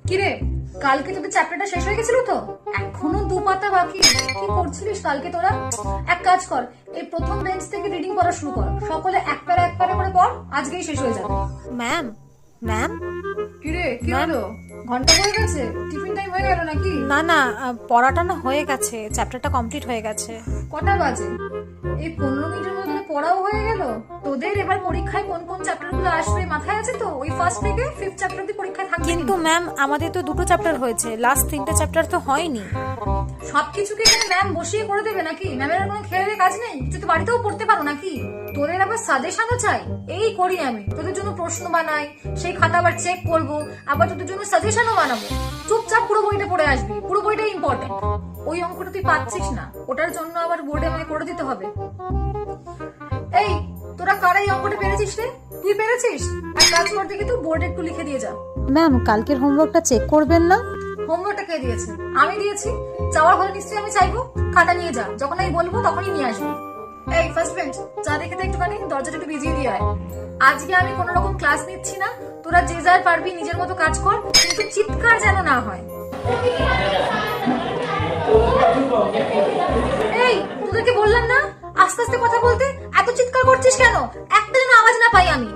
কিরে, কালকে তোদের চ্যাপ্টারটা শেষ হয়ে গেছিল তো? এখনো 2 পাতা বাকি। কি করছিলিস কালকে তোরা? এক কাজ কর, এই প্রথম বেঞ্চ থেকে রিডিং পড়া শুরু কর। সকলে এক প্যারা করে পড়, আজকেই শেষ হয়ে যাবে। ম্যাম ম্যাম কিরে, কি হলো? ঘন্টা হয়ে গেছে? টিফিন টাইম হয়ে গেল নাকি? না না, পড়াটা না হয়ে গেছে, চ্যাপ্টারটা কমপ্লিট হয়ে গেছে। কটা বাজে? এই 15 মিনিটের মধ্যে পড়াও হয়ে গেল? তোদের এবার পরীক্ষায় কোন কোন চ্যাপ্টারগুলো আসবে মাথায় আছে তো? ওই ফার্স্ট থেকে 5th চ্যাপ্টার অবধি পরীক্ষায় থাকবে। কিন্তু ম্যাম আমাদের তো 2টো চ্যাপ্টার হয়েছে, লাস্ট 3টে চ্যাপ্টার তো হয়নি। সবকিছুকে এখানে ম্যাম বসিয়ে করে দেবে নাকি? ম্যামের আর কোনো খেয়ালে কাজ নেই? কিছু তো বাড়িতেও পড়তে পারো নাকি? তোদের আবার সাজেশনও চাই? এই করি আমি, তোদের জন্য প্রশ্ন বানাই, সেই খাতা আবার চেক করব, আবার তোদের জন্য সাজেশনও বানাবো। চুপচাপ পুরো বইটা পড়ে আসবি, পুরো বইটাই ইম্পর্টেন্ট। ওই অঙ্কটা তুই পাচ্ছিস না, ওটার জন্য আবার বোর্ডে আমাকে করে দিতে হবে। এই, তোরা কারা এই অঙ্কটা পেরেছিস রে? তুই পেরেছিস? এক কাজ কর, দেখি তুই বোর্ডে একটু লিখে দিয়ে যা। ম্যাম কালকের হোমওয়ার্কটা চেক করবেন না? হোমওয়ার্কটা কে দিয়েছে? আমি দিয়েছি। চাওয়ার হলে নিশ্চয়ই আমি চাইবো। খাতা নিয়ে যা, যখন আমি বলবো তখনই নিয়ে আসবি। এই ফার্স্ট বেঞ্চ, চা দেখে তো একটুখানি দরজাটা একটু ভিজিয়ে দিয়ে আয়। আজকে আমি কোনো রকম ক্লাস নিচ্ছি না, তোরা যে যার পারবি নিজের মতো কাজ কর, কিন্তু চিৎকার যেন না হয়। এই, তোদেরকে বললাম না আস্তে আস্তে কথা বলতে? এত চিৎকার করছিস কেন? একটা যেন আওয়াজ না পাই আমি।